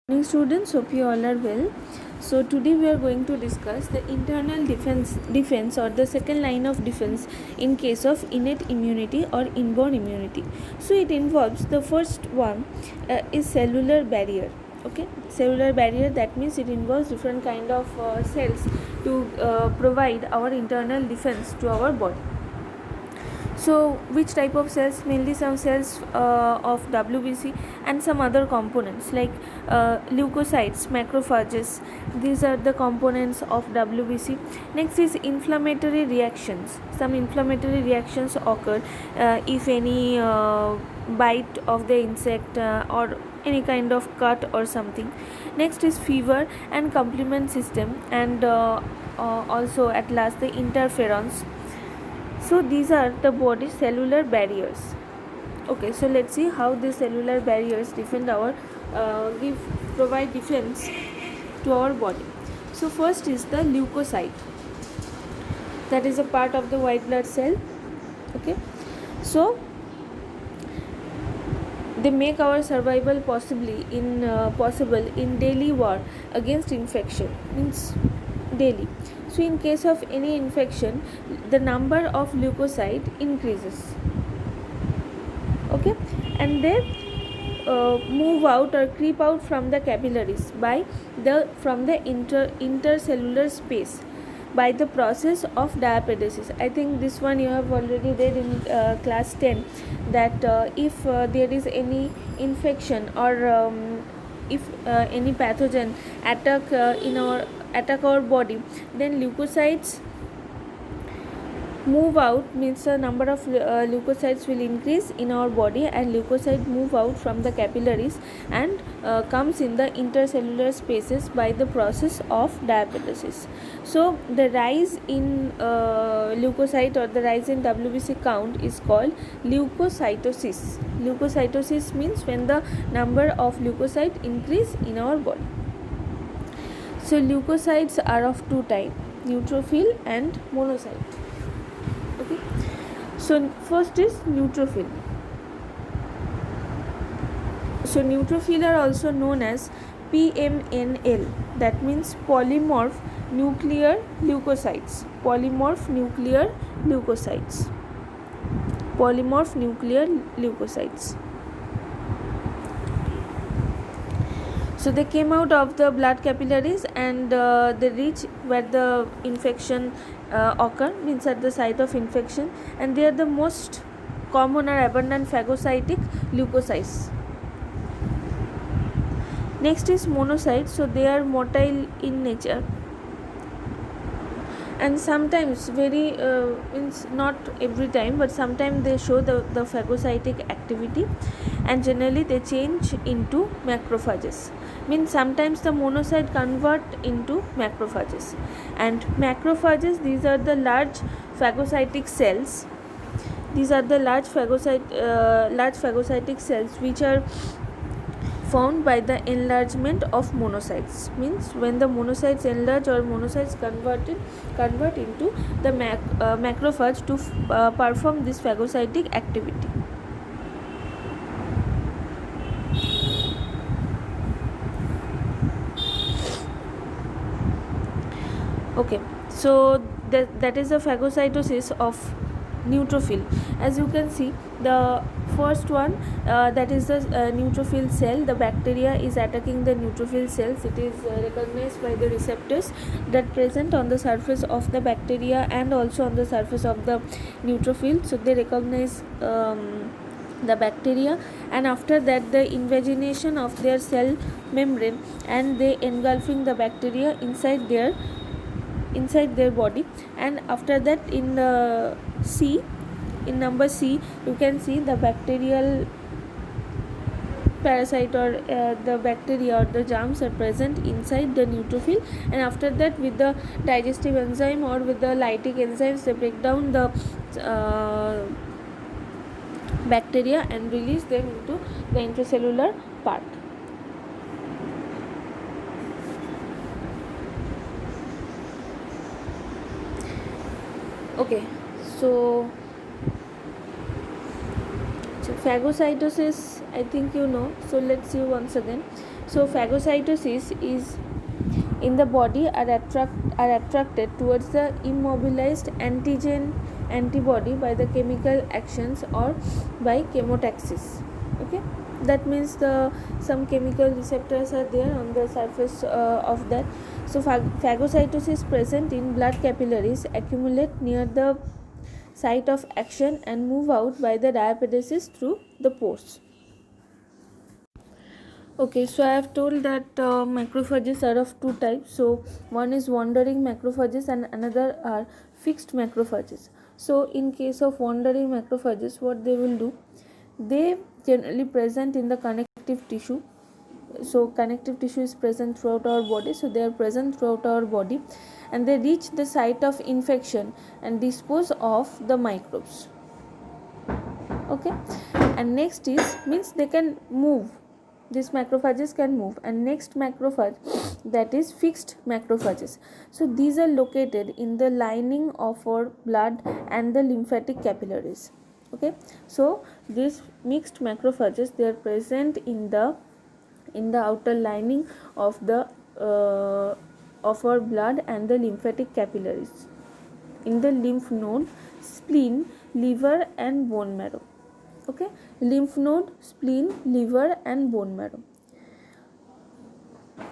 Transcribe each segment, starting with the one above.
Morning students, hope you all are well. So today we are going to discuss the internal defense or the second line of defense in case of innate immunity or inborn immunity. So it involves the first one is cellular barrier. Okay, cellular barrier, that means it involves different kind of cells to provide our internal defense to our body. So which type of cells? Mainly some cells of WBC and some other components like leukocytes, macrophages. These are the components of WBC. Next is inflammatory reactions. Some inflammatory reactions occur if any bite of the insect or any kind of cut or something. Next is fever and complement system, and also at last the interferons. So these are the body's cellular barriers. Okay, so let's see how these cellular barriers defend our provide defense to our body. So first is the leukocyte, that is a part of the white blood cell. Okay, so they make our survival possible in daily war against infection, means daily. So in case of any infection, the number of leukocyte increases. Okay, and they move out or creep out from the capillaries from the intercellular space by the process of diapedesis. I think this one you have already read in class 10, that if there is any infection or if any pathogen attack our body, then leukocytes move out, means the number of leukocytes will increase in our body, and leukocyte move out from the capillaries and comes in the intercellular spaces by the process of diapedesis. So the rise in leukocyte or the rise in WBC count is called leukocytosis. Leukocytosis means when the number of leukocyte increase in our body. So leukocytes are of two types, neutrophil and monocyte. Okay, so first is neutrophil. So neutrophil are also known as PMNL, that means polymorph nuclear leukocytes. Polymorph nuclear leukocytes. Polymorph nuclear leukocytes. So they came out of the blood capillaries and they reach where the infection occur, means at the site of infection, and they are the most common or abundant phagocytic leukocytes. Next is monocytes. So they are motile in nature, and sometimes means not every time, but sometimes they show the phagocytic activity, and generally they change into macrophages. Means sometimes the monocyte convert into macrophages, and macrophages, these are the large phagocytic cells. These are the large phagocytic cells which are formed by the enlargement of monocytes. Means when the monocytes enlarge or monocytes convert into the macrophage to perform this phagocytic activity. Okay, so that is the phagocytosis of neutrophil. As you can see, the first one, that is the neutrophil cell. The bacteria is attacking the neutrophil cells. It is recognized by the receptors that present on the surface of the bacteria and also on the surface of the neutrophil. So they recognize the bacteria, and after that the invagination of their cell membrane, and they engulfing the bacteria inside their body. And after that, in the number C, you can see the bacterial parasite or the bacteria or the germs are present inside the neutrophil, and after that, with the digestive enzyme or with the lytic enzymes, they break down the bacteria and release them into the intracellular part. Okay, so phagocytosis, I think you know. So let's see once again. So phagocytosis is in the body are attracted towards the immobilized antigen antibody by the chemical actions or by chemotaxis. Okay, that means the some chemical receptors are there on the surface of that. So phagocytosis present in blood capillaries accumulate near the site of action and move out by the diapedesis through the pores. Okay, so I have told that macrophages are of two types. So one is wandering macrophages and another are fixed macrophages. So in case of wandering macrophages, what they will do, they generally present in the connective tissue. So connective tissue is present throughout our body, so they are present throughout our body, and they reach the site of infection and dispose of the microbes. Okay, and next is means they can move, these macrophages can move. And next macrophage, that is fixed macrophages. So these are located in the lining of our blood and the lymphatic capillaries. Okay, so these mixed macrophages, they are present in the outer lining of the of our blood and the lymphatic capillaries, in the lymph node, spleen, liver and bone marrow. Okay, lymph node, spleen, liver and bone marrow.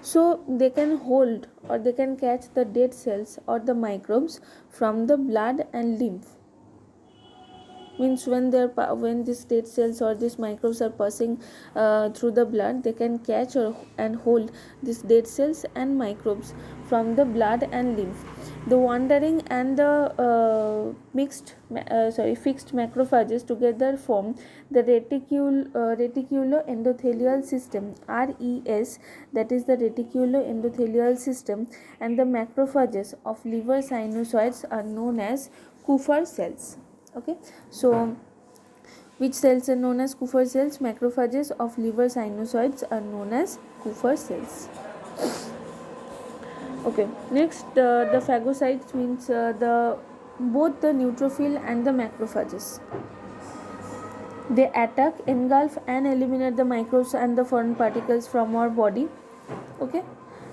So they can hold or they can catch the dead cells or the microbes from the blood and lymph. Means when these dead cells or these microbes are passing through the blood, they can catch and hold these dead cells and microbes from the blood and lymph. The wandering and the fixed macrophages together form the reticuloendothelial system, RES, that is the reticuloendothelial system, and the macrophages of liver sinusoids are known as Kupffer cells. Okay, so which cells are known as Kupffer cells? Macrophages of liver sinusoids are known as Kupffer cells. Okay, next the phagocytes means both the neutrophil and the macrophages. They attack, engulf and eliminate the microbes and the foreign particles from our body. Okay,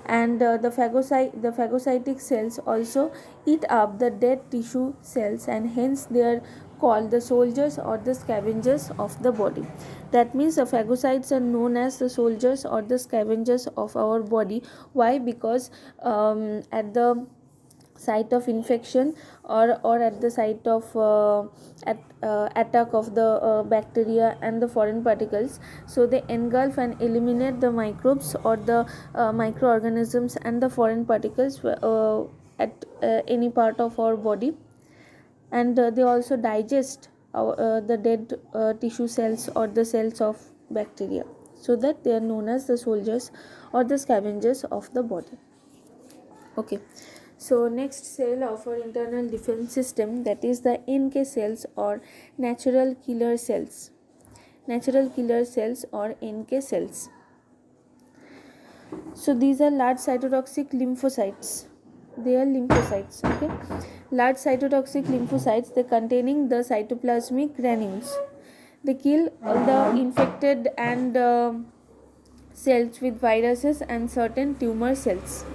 and the phagocytic cells also eat up the dead tissue cells, and hence they are called the soldiers or the scavengers of the body. That means the phagocytes are known as the soldiers or the scavengers of our body. Why? Because at the site of infection or at the site of attack of the bacteria and the foreign particles, so they engulf and eliminate the microbes or the microorganisms and the foreign particles at any part of our body. And they also digest the dead tissue cells or the cells of bacteria, so that they are known as the soldiers or the scavengers of the body. Okay, so next cell of our internal defense system, that is the NK cells or natural killer cells. Natural killer cells or NK cells. So these are large cytotoxic lymphocytes. They are lymphocytes. Okay, large cytotoxic lymphocytes, they containing the cytoplasmic granules. They kill all the infected and cells with viruses and certain tumor cells.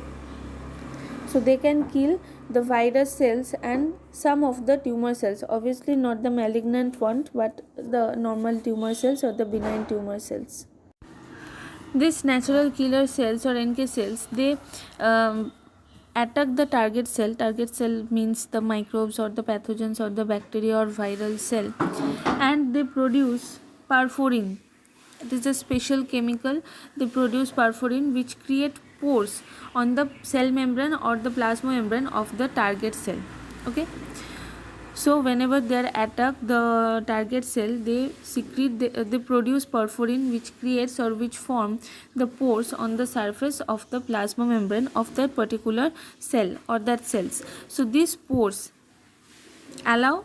So they can kill the virus cells and some of the tumor cells, obviously not the malignant one, but the normal tumor cells or the benign tumor cells. These natural killer cells or NK cells, they attack the target cell. Target cell means the microbes or the pathogens or the bacteria or viral cell, and they produce perforin. It is a special chemical. They produce perforin which create pores on the cell membrane or the plasma membrane of the target cell. Okay, so whenever they are attacked the target cell, they produce perforin which creates or which form the pores on the surface of the plasma membrane of that particular cell or that cells. So these pores allow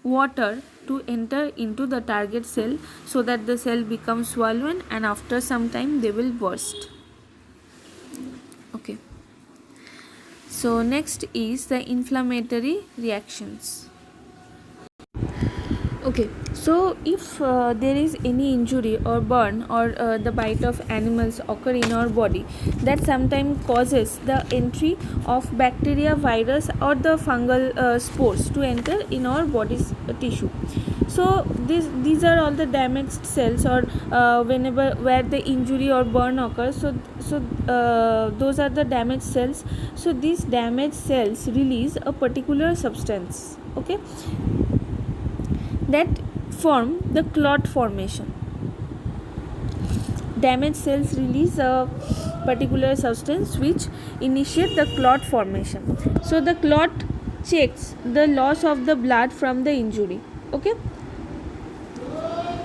water to enter into the target cell, so that the cell becomes swollen, and after some time they will burst. Okay, so next is the inflammatory reactions. Okay, so if there is any injury or burn or the bite of animals occur in our body, that sometimes causes the entry of bacteria, virus, or the fungal spores to enter in our body's tissue. So these are all the damaged cells, or whenever where the injury or burn occurs. So those are the damaged cells. So these damaged cells release a particular substance. Okay, that form the clot formation. Damaged cells release a particular substance which initiate the clot formation. So the clot checks the loss of the blood from the injury. Okay,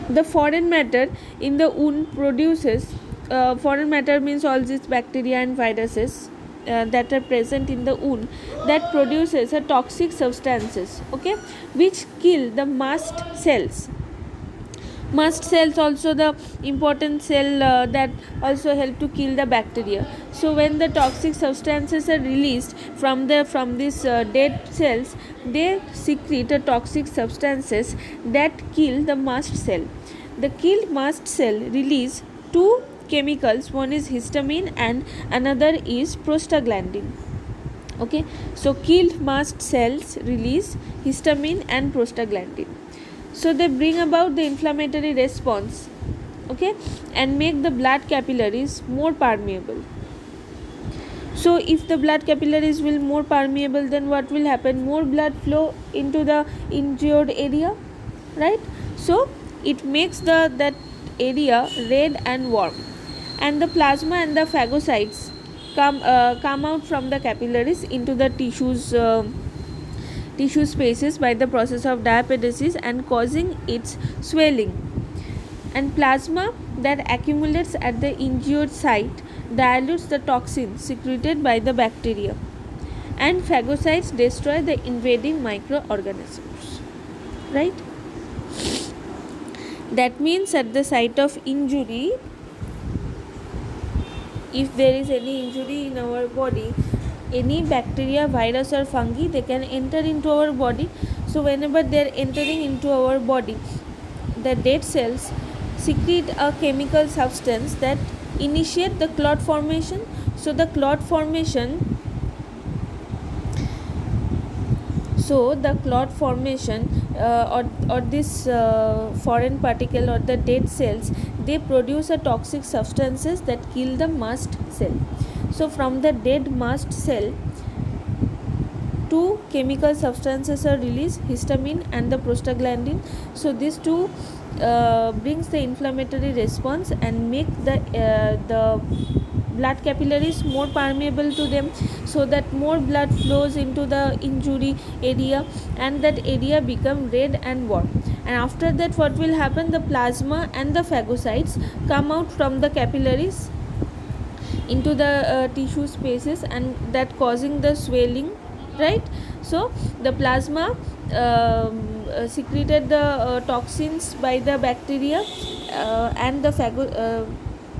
the foreign matter in the wound produces, foreign matter means all these bacteria and viruses that are present in the wound, that produces a toxic substances, okay, which kill the mast cells. Mast cells also the important cell that also help to kill the bacteria. So when the toxic substances are released from these dead cells, they secrete a toxic substances that kill the mast cell. The killed mast cell release two chemicals, one is histamine and another is prostaglandin. Okay, so killed mast cells release histamine and prostaglandin. So they bring about the inflammatory response, okay, and make the blood capillaries more permeable. So if the blood capillaries will more permeable, then what will happen? More blood flow into the injured area, right? So it makes that area red and warm, and the plasma and the phagocytes come out from the capillaries into the tissue spaces by the process of diapedesis and causing its swelling. And plasma that accumulates at the injured site dilutes the toxin secreted by the bacteria, and phagocytes destroy the invading microorganisms, right? That means at the site of injury, if there is any injury in our body, any bacteria, virus or fungi, they can enter into our body. So whenever they are entering into our body, the dead cells secrete a chemical substance that initiate the clot formation. So the clot formation, or this foreign particle or the dead cells, they produce a toxic substances that kill the mast cell. So from the dead mast cell, two chemical substances are released, histamine and the prostaglandin. So these two brings the inflammatory response and make the blood capillaries more permeable to them, so that more blood flows into the injury area and that area become red and warm. And after that, what will happen? The plasma and the phagocytes come out from the capillaries into the tissue spaces, and that causing the swelling, right? So the plasma secreted the toxins by the bacteria, and the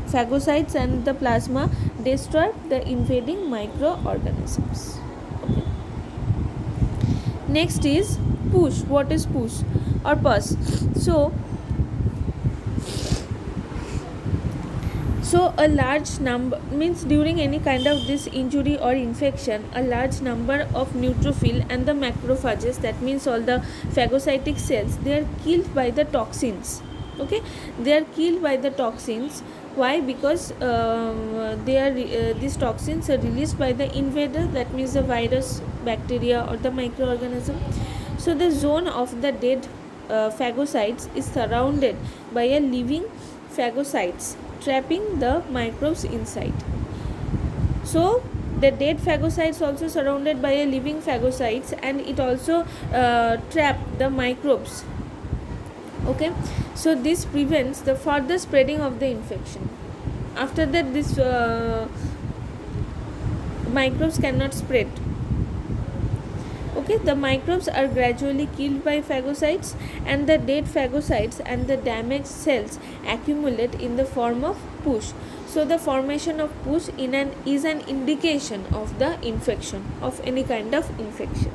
phagocytes and the plasma destroy the invading microorganisms. Okay. Next is push. What is push or pus? So a large number means during any kind of this injury or infection, a large number of neutrophil and the macrophages, that means all the phagocytic cells, they are killed by the toxins. Okay, they are killed by the toxins. Why? Because these toxins are released by the invader, that means the virus, bacteria or the microorganism. So the zone of the dead phagocytes is surrounded by a living phagocytes, trapping the microbes inside. So the dead phagocytes also surrounded by a living phagocytes, and it also trap the microbes. Okay, so this prevents the further spreading of the infection. After that, this microbes cannot spread. Okay, the microbes are gradually killed by phagocytes, and the dead phagocytes and the damaged cells accumulate in the form of pus. So the formation of pus is an indication of the infection, of any kind of infection.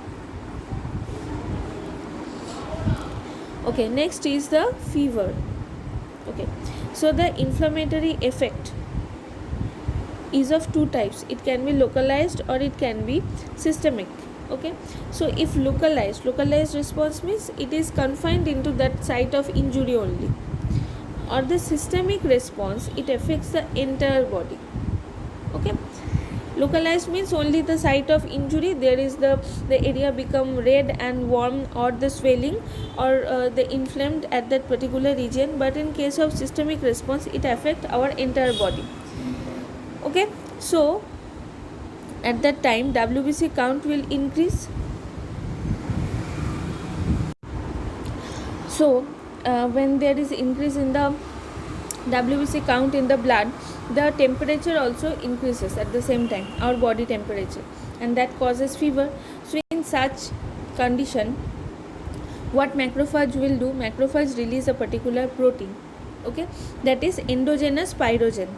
Okay, next is the fever. Okay, so the inflammatory effect is of two types. It can be localized or it can be systemic. Okay, so if localized response means it is confined into that site of injury only, or the systemic response, it affects the entire body. Okay, localized means only the site of injury, there is the area become red and warm, or the swelling, or the inflamed at that particular region. But in case of systemic response, it affect our entire body. Okay, so at that time WBC count will increase. So when there is increase in the WBC count in the blood, the temperature also increases at the same time, our body temperature, and that causes fever. So in such condition, what macrophage will do, macrophage release a particular protein, okay, that is endogenous pyrogen.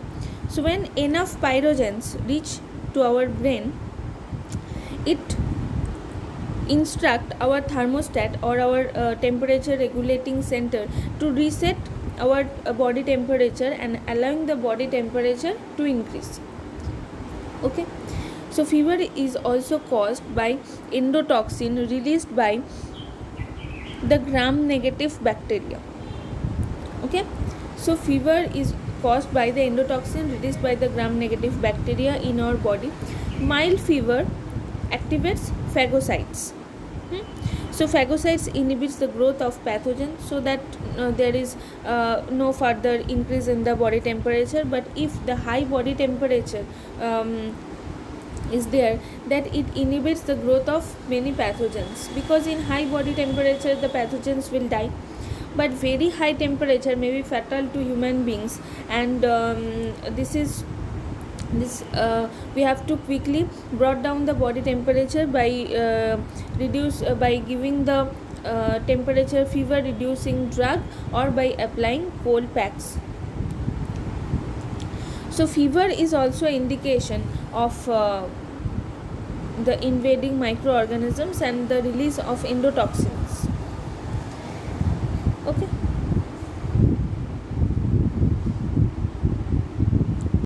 So when enough pyrogens reach to our brain, it instruct our thermostat or our temperature regulating center to reset our body temperature and allowing the body temperature to increase. Okay, so fever is also caused by endotoxin released by the gram negative bacteria. Okay, so fever is caused by the endotoxin released by the gram negative bacteria in our body. Mild fever activates phagocytes. So phagocytes inhibits the growth of pathogen, so that there is no further increase in the body temperature. But if the high body temperature is there, that it inhibits the growth of many pathogens, because in high body temperature the pathogens will die. But very high temperature may be fatal to human beings, and this we have to quickly brought down the body temperature by by giving the temperature fever reducing drug, or by applying cold packs. So fever is also indication of the invading microorganisms and the release of endotoxins. Okay,